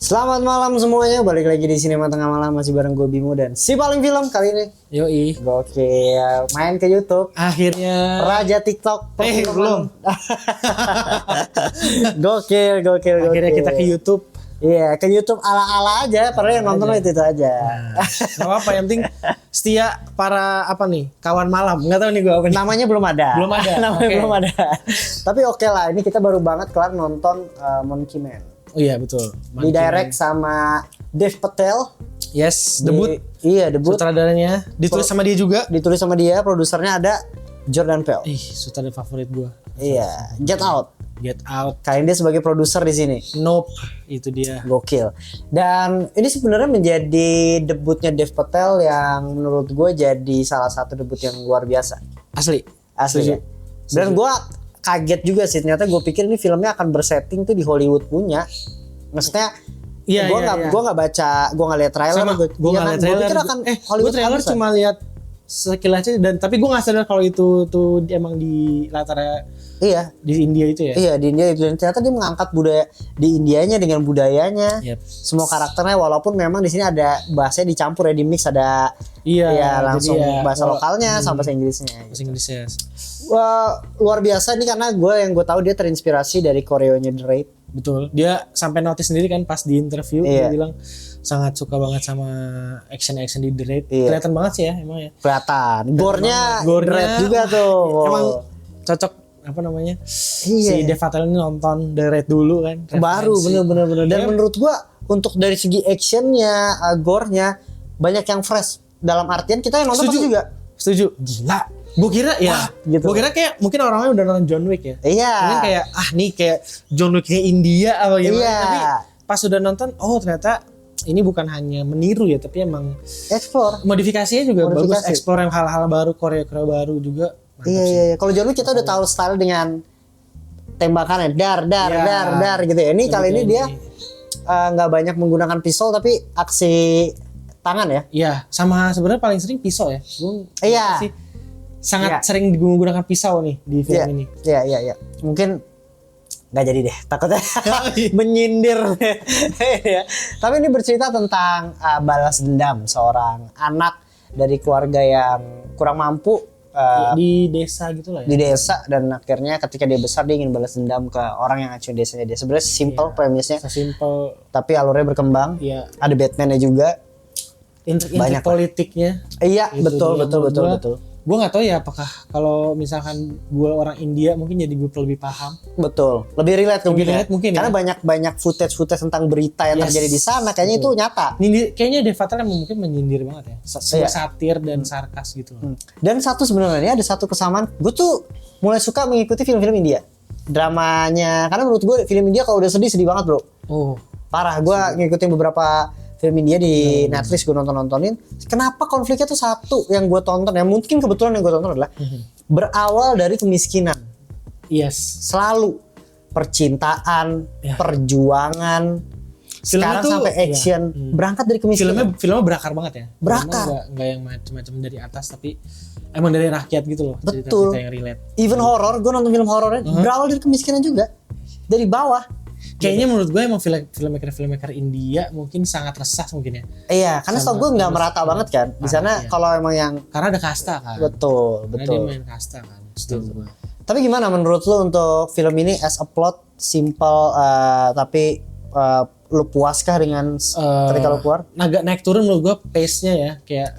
Selamat malam semuanya, balik lagi di Sinema Tengah Malam masih bareng gue Bimo dan si paling film kali ini. Yoi. Gokil, main ke YouTube. Akhirnya Raja TikTok. belum. Gokil. Akhirnya kita ke YouTube. Iya, ke YouTube ala-ala aja, padahal yang nonton itu aja. Gak apa-apa, yang penting setia para kawan malam. Nggak tahu nih gue apa nih. Namanya belum ada. Namanya Okay. belum ada. Tapi oke lah, ini kita baru banget kelar nonton Monkey Man. Oh iya betul. Di direct sama Dev Patel. Yes, debut. Iya, debut. Sutradaranya ditulis sama dia juga. Ditulis sama dia, produsernya ada Jordan Peele. Ih, sutradara favorit gue. Iya, Get Out. Get Out. Kali ini dia sebagai produser di sini. Nope, itu dia. Gokil. Dan ini sebenarnya menjadi debutnya Dev Patel yang menurut gue jadi salah satu debut yang luar biasa. Asli. Ya. Dan gue kaget juga sih, ternyata gue pikir ini filmnya akan bersetting tuh di Hollywood punya. Maksudnya Iya, gue nggak baca, gue nggak lihat trailer. Sama, gue nggak lihat trailer. Gue pikir akan Hollywood trailer cuma lihat sekilas aja, tapi gue nggak sadar kalau itu tuh emang di latar iya di India itu ya. Iya, di India. Dan ternyata dia mengangkat budaya di Indianya dengan budayanya. Yep. Semua karakternya, walaupun memang di sini ada bahasanya dicampur ya, di mix ada langsung bahasa lokalnya sama bahasa Inggrisnya. Bahasa Inggrisnya. Wah, luar biasa nih karena gue tahu dia terinspirasi dari koreonya The Raid. Betul. Dia sampai notice sendiri kan pas di interview dia bilang sangat suka banget sama action di The Raid. Iya. Kelihatan banget sih ya emang ya. Kelihatan. Gore-nya The Raid Gore-nya juga tuh. Emang cocok si Dev Patel ini nonton The Raid dulu kan. Baru bener. Dan menurut gue untuk dari segi actionnya, gore-nya banyak yang fresh. Dalam artian kita yang nonton pasti juga setuju. Gila. Gue kira ya, gitu. Gue kira kayak mungkin orang-orang udah nonton John Wick ya. Iya. Mungkin kayak nih kayak John Wicknya India apa gimana. Iya. Tapi pas udah nonton, ternyata ini bukan hanya meniru ya, tapi emang explore. Modifikasinya juga bagus. Explore yang hal-hal baru, Korea baru juga. Iya. Kalau John Wick kita udah tahu style dengan tembakannya dar gitu ya. Ini kali ini dia nggak banyak menggunakan pisau tapi aksi tangan ya. Iya, sama sebenarnya paling sering pisau ya. Iya. Sangat sering menggunakan pisau nih di film ini. Iya. Mungkin nggak jadi deh, takutnya menyindir. Ya. Tapi ini bercerita tentang balas dendam seorang anak dari keluarga yang kurang mampu di desa gitu lah ya. Di desa, dan akhirnya ketika dia besar dia ingin balas dendam ke orang yang ngacuin desanya dia. Sebenarnya simple premisnya. Simple. Tapi alurnya berkembang. Iya. Ada Batman-nya juga. Banyak politiknya. Iya, betul. Gue nggak tahu ya apakah kalau misalkan gue orang India mungkin jadi gue lebih paham. Betul, lebih relate mungkin ya. Karena banyak footage tentang berita yang terjadi di sana, kayaknya itu nyata. Kayaknya Dev Patel yang mungkin menyindir banget ya, satir dan sarkas gitu. Dan sebenarnya ada satu kesamaan, gue tuh mulai suka mengikuti film-film India, dramanya, karena menurut gue film India kalau udah sedih banget bro. Parah, gue ngikutin beberapa film India di Netflix, gue nontonin. Kenapa konfliknya tuh satu yang gue tonton, yang mungkin kebetulan yang gue tonton adalah berawal dari kemiskinan. Yes. Selalu percintaan, perjuangan, sekarang tuh, sampai action, berangkat dari kemiskinan. Filmnya berakar banget ya. Berakar. Nggak yang macam-macam dari atas, tapi emang dari rakyat gitu loh. Betul. Cerita yang relate. Even horror, gue nonton film horornya berawal dari kemiskinan juga, dari bawah. Kayaknya menurut gue emang filmmaker India mungkin sangat resah mungkin ya. Iya, karena setahu gue nggak merata banget kan. Di sana kalau emang yang karena ada kasta kan. Betul. Karena dia main kasta kan. Setahu gue. Tapi gimana menurut lo untuk film ini as a plot simple tapi lo puaskah dengan ketika lo keluar? Agak naik turun menurut gue pace-nya ya, kayak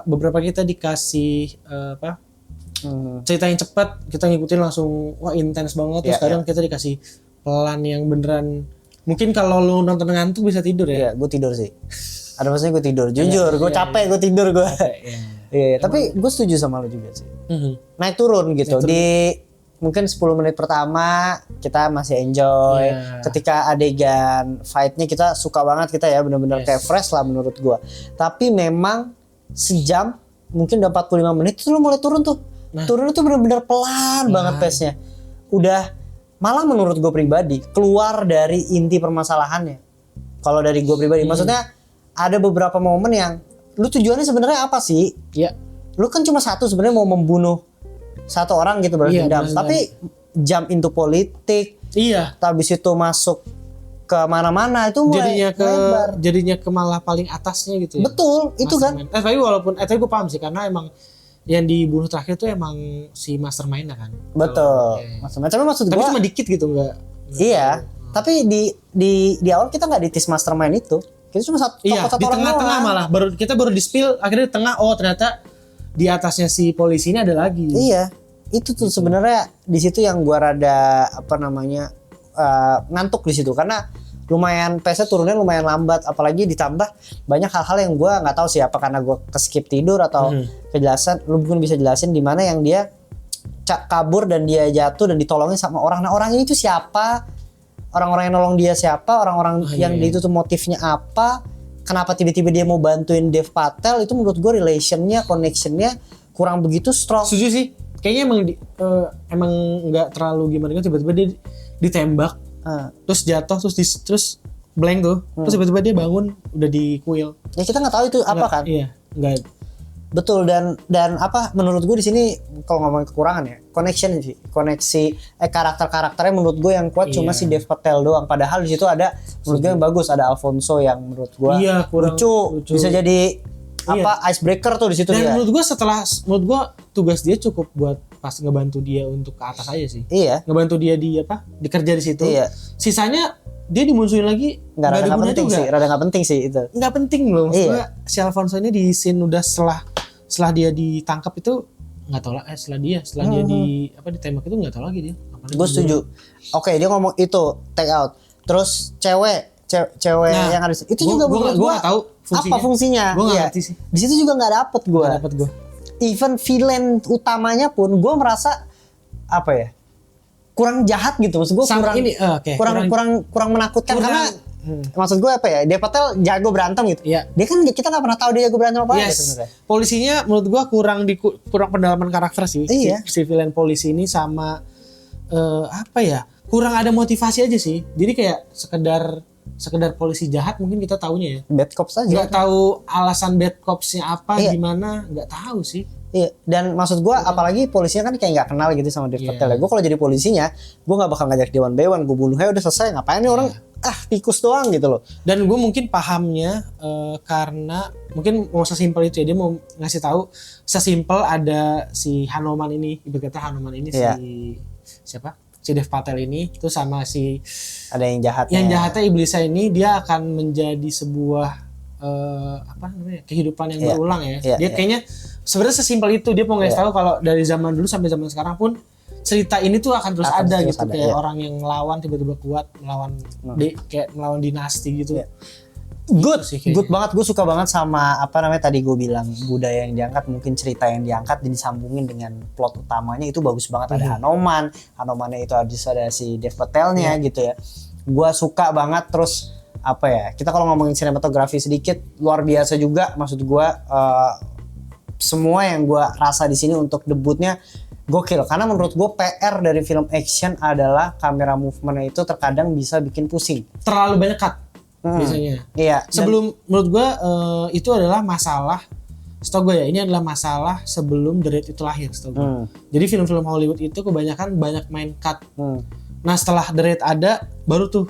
beberapa kita dikasih cerita yang cepat, kita ngikutin langsung intens banget. Terus kadang kita dikasih pelan yang beneran, mungkin kalau lu nonton ngantuk bisa tidur ya. Iya, gue tidur sih. Ada maksudnya gue tidur, jujur, gue capek, gue tidur gue. Iya, tapi gue setuju sama lu juga sih. Naik turun gitu. Di mungkin 10 menit pertama kita masih enjoy. Ketika adegan fight-nya kita suka banget, kita ya bener-bener kayak fresh lah menurut gue. Tapi memang sejam, mungkin udah 45 menit itu lu mulai turun tuh. Turun itu bener-bener pelan banget pace-nya. Udah malah menurut gue pribadi keluar dari inti permasalahannya. Kalau dari gue pribadi, maksudnya ada beberapa momen yang lu tujuannya sebenarnya apa sih? Iya. Lu kan cuma satu sebenarnya mau membunuh satu orang gitu balas dendam, tapi jump into politik, Iya. Habis itu masuk ke mana-mana itu mulai jadinya ke malah paling atasnya gitu ya. Betul, itu kan. Tapi gue paham sih karena emang yang dibunuh terakhir tuh emang si mastermind kan. Betul. Mastermind. Tapi maksud gue cuma dikit gitu enggak. Iya. Tapi di awal kita nggak ditis mastermind itu. Kita cuma satu di tengah-tengah malah kita baru di spill akhirnya di tengah ternyata di atasnya si polisi ini ada lagi. Iya. Itu tuh sebenarnya di situ yang gua rada ngantuk di situ karena lumayan pace-nya turunnya lumayan lambat, apalagi ditambah banyak hal-hal yang gua nggak tahu sih apa karena gua skip tidur atau kejelasan. Lu mungkin bisa jelasin di mana yang dia kabur dan dia jatuh dan ditolongin sama orang. Nah, orang ini tuh siapa? Orang-orang yang nolong dia siapa? Orang-orang yang itu tuh motifnya apa? Kenapa tiba-tiba dia mau bantuin Dev Patel? Itu menurut gue relationnya, connectionnya kurang begitu strong. Setuju sih. Kayaknya emang nggak terlalu gimana kan tiba-tiba dia ditembak, terus jatuh, terus blank tuh, terus tiba-tiba dia bangun udah di kuil. Ya kita nggak tahu itu apa kan? Iya, nggak. Betul dan apa menurut gue di sini kalau ngomongin kekurangan ya koneksi karakter-karakternya menurut gue yang kuat cuma si Dev Patel doang, padahal di situ ada menurut gue yang bagus, ada Alfonso yang menurut gue lucu bisa jadi icebreaker tuh di situ. Dan menurut gue tugas dia cukup buat pas ngebantu dia untuk ke atas aja sih. Iya. Ngebantu dia dikerja di situ. Iya. Sisanya dia dimusuhin lagi nggak ada penting sih, rada nggak penting sih itu. Nggak penting loh. Maksudnya si Alfonso ini di scene udah setelah dia ditangkap itu nggak tahu lah setelah dia ditembak itu nggak tahu lagi dia. Gue setuju. Oke, dia ngomong itu take out. Terus cewek yang ada itu juga gue nggak tahu apa fungsinya. Gue nggak ngerti sih. Di situ juga nggak dapet gue. Even villain utamanya pun gue merasa kurang jahat gitu, maksud gue kurang menakutkan karena maksud gue Dev Patel jago berantem gitu. Iya. Dia kan kita nggak pernah tahu dia jago berantem apa sebenarnya. Polisinya menurut gue kurang pendalaman karakter sih. Iya. Si villain polisi ini sama kurang ada motivasi aja sih. Jadi kayak sekedar polisi jahat mungkin kita taunya ya. Bad cops aja. Nggak tahu alasan bad copsnya apa gimana, nggak tahu sih. Iya, dan maksud gue apalagi polisinya kan kayak nggak kenal gitu sama Dev Patel. Gue kalau jadi polisinya, gue nggak bakal ngajak Dewan Bewan, gue bunuhnya udah selesai. Ngapain nih orang tikus doang gitu loh. Dan gue mungkin pahamnya karena mungkin mau sesimpel itu ya, dia mau ngasih tahu sesimpel ada si Hanuman ini, ibarat kata Hanuman ini si siapa? Si Dev Patel ini, itu sama si ada yang jahatnya. Yang jahatnya iblisnya ini dia akan menjadi sebuah kehidupan yang berulang ya. Dia kayaknya sebenarnya sesimpel itu, dia mau ngasih tahu kalau dari zaman dulu sampai zaman sekarang pun cerita ini tuh akan terus ada gitu, kayak orang yang ngelawan tiba-tiba kuat melawan kayak melawan dinasti gitu. Good banget, gue suka banget sama tadi gue bilang budaya yang diangkat, mungkin cerita yang diangkat dan disambungin dengan plot utamanya itu bagus banget. Ada Hanomannya itu ada si Dev Patelnya gitu ya. Gue suka banget. Terus kita kalau ngomongin sinematografi sedikit luar biasa juga, maksud gue semua yang gue rasa di sini untuk debutnya gokil, karena menurut gue PR dari film action adalah kamera movementnya itu terkadang bisa bikin pusing, terlalu banyak cut biasanya. Iya. Menurut gue itu adalah masalah. Setahu gue ini adalah masalah sebelum The Raid itu lahir, setahu gue. Jadi film-film Hollywood itu kebanyakan banyak main cut. Nah setelah The Raid ada, baru tuh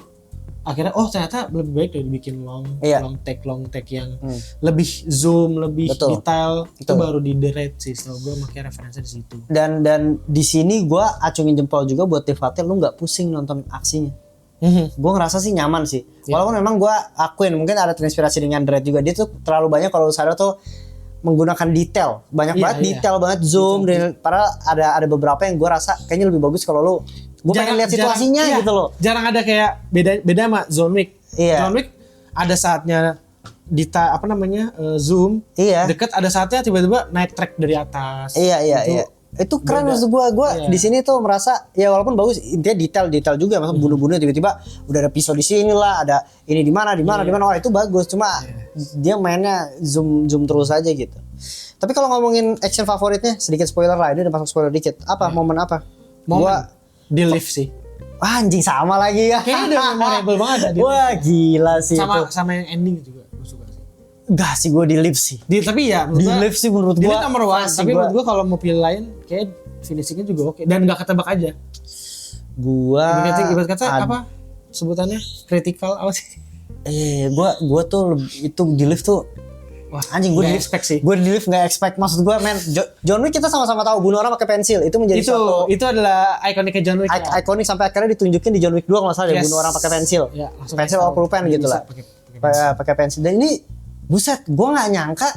akhirnya ternyata lebih baik dari bikin long take yang lebih zoom, lebih detail. Itu baru di The Raid sih, setahu gue makanya referensi di situ. Dan di sini gue acungin jempol juga buat Dev Patel, lu nggak pusing nonton aksinya. Gue ngerasa sih nyaman sih. Walaupun memang gue akuin mungkin ada terinspirasi dengan The Raid juga. Dia tuh terlalu banyak kalau sadar tuh menggunakan detail, banyak banget detail banget, zoom. Padahal ada beberapa yang gue rasa kayaknya lebih bagus kalau lu pengen lihat situasinya gitu loh. Jarang ada kayak beda sama John Wick. John Wick ada saatnya zoom deket, ada saatnya tiba-tiba naik track dari atas. Iya. Itu keren maksud gue di sini tuh merasa ya walaupun bagus, intinya detail juga, maksud bunuh-bunuh tiba-tiba udah ada pisau di sini lah, ada ini di mana itu bagus, cuma dia mainnya zoom terus aja gitu. Tapi kalau ngomongin action favoritnya, sedikit spoiler lah, ini udah masuk spoiler dikit. Momen apa? Momen di lift sih. Anjing sama lagi ya. Kayaknya udah memorable banget ada. Wah gila sih sama yang ending juga gue suka sih. Enggak sih, gue di lift sih. Tapi ya di lift sih menurut gue. Di nomor 1. Tapi menurut gue kalau mau pilih lain, kayak finishingnya juga oke. Dan nggak ketebak aja. Gua ibarat kata apa sebutannya kritikal apa sih? Gua tuh itu di lift tuh wah anjing, gue di lift nggak expect. Maksud gue John Wick kita sama-sama tahu bunuh orang pakai pensil itu menjadi itu adalah ikoniknya John Wick. Ikonik sampai akhirnya ditunjukin di John Wick 2 kalau nggak salah bunuh orang pakai pensil. Pensil atau pulpen gitu lah. Pakai pensil. Dan ini buset, gue nggak nyangka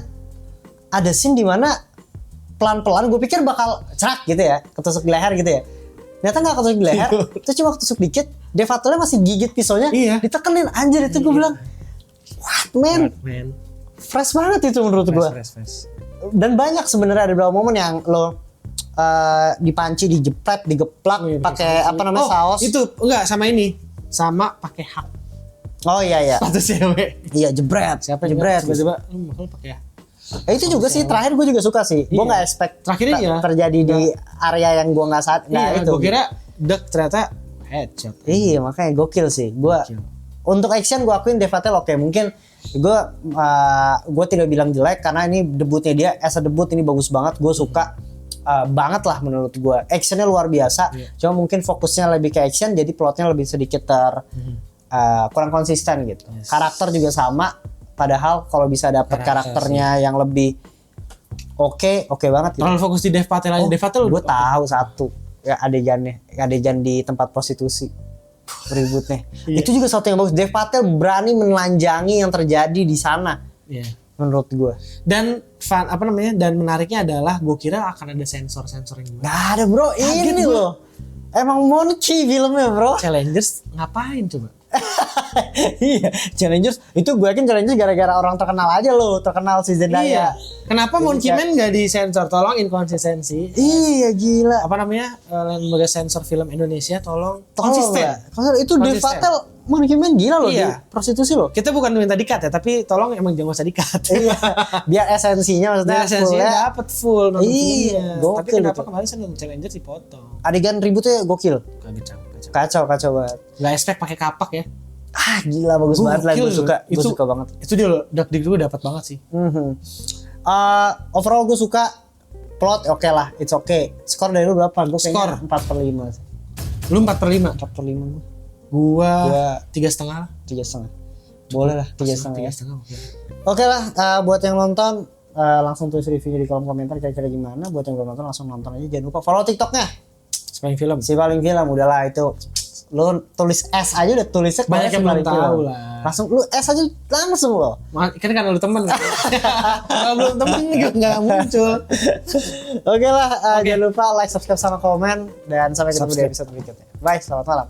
ada scene di mana pelan-pelan gue pikir bakal cerak gitu ya, ketusuk di leher gitu ya. Ternyata nggak ketusuk di leher, itu cuma ketusuk dikit. Dev Patel masih gigit pisaunya, ditekenin anjir itu gue bilang, what man? Fresh banget itu menurut gue. Dan banyak sebenarnya ada beberapa momen yang lo dipanci, dijepret, digeplak, pakai apa namanya saus. Itu enggak sama ini, sama pakai hak. Oh iya. Sepatu cewek. Iya jebret. Siapa jebret? Coba lu bakal pakai. Itu juga sih terakhir gue juga suka sih. Gue nggak expect terakhirnya terjadi di area yang gue nggak saat. Nah itu. Gue kira ternyata headshot. Iya makanya gokil sih. Untuk action gue akuin Dev Patel oke. Mungkin gue tidak bilang jelek karena ini debutnya dia. As a debut ini bagus banget. Gue suka banget lah menurut gue. Actionnya luar biasa. Cuma mungkin fokusnya lebih ke action. Jadi plotnya lebih sedikit kurang konsisten gitu. Karakter juga sama. Padahal kalau bisa dapat karakternya yang lebih oke banget. Gitu. Terlalu fokus di Dev Patel aja. Dev Patel gue tahu satu ya adegan di tempat prostitusi. Ributnya. Itu juga satu yang bagus. Dev Patel berani menelanjangi yang terjadi di sana. Menurut gue. Dan dan menariknya adalah gue kira akan ada sensor-sensor yang gak ada bro. Ini loh. Emang monkey filmnya bro. Challengers ngapain coba? Iya, Challengers itu gue yakin Challengers gara-gara orang terkenal aja loh, terkenal si Zendaya. Iya. Kenapa Monkey Man nggak disensor? Tolong inkonsistensi. Iya gila. Apa namanya lembaga sensor film Indonesia? Tolong konsisten. Itu Dev Patel Monkey Man gila loh di prostitusi loh. Kita bukan minta di-cut ya, tapi tolong emang jangan usah di-cut. Iya. Biar esensinya maksudnya dapat full. Iya. Tapi kenapa kemarin saya nonton Challengers dipotong? Adegan ributnya gokil. Kacau banget. Gak expect pakai kapak ya. Gila bagus banget lah, gue suka banget. Itu dia loh, gue dapat banget sih. Overall gue suka plot oke lah, it's okay. Skor dari lu berapa? Gue kayaknya 4/5 sih. Lu 4/5? 4/5 gue. Gua 3,5. 3,5. Boleh lah 3,5. 3,5 Oke lah, buat yang nonton langsung tulis reviewnya di kolom komentar kira-kira gimana. Buat yang belum nonton langsung nonton aja. Jangan lupa follow TikToknya. Si paling film udahlah itu. Lu tulis S aja udah tulisnya banyak yang belum tahu lah. Langsung lu S aja langsung lo. Kan lu temen. Kalau belum temen nggak muncul. Oke lah, jangan lupa like, subscribe sama komen dan sampai ketemu di episode berikutnya. Bye, selamat malam.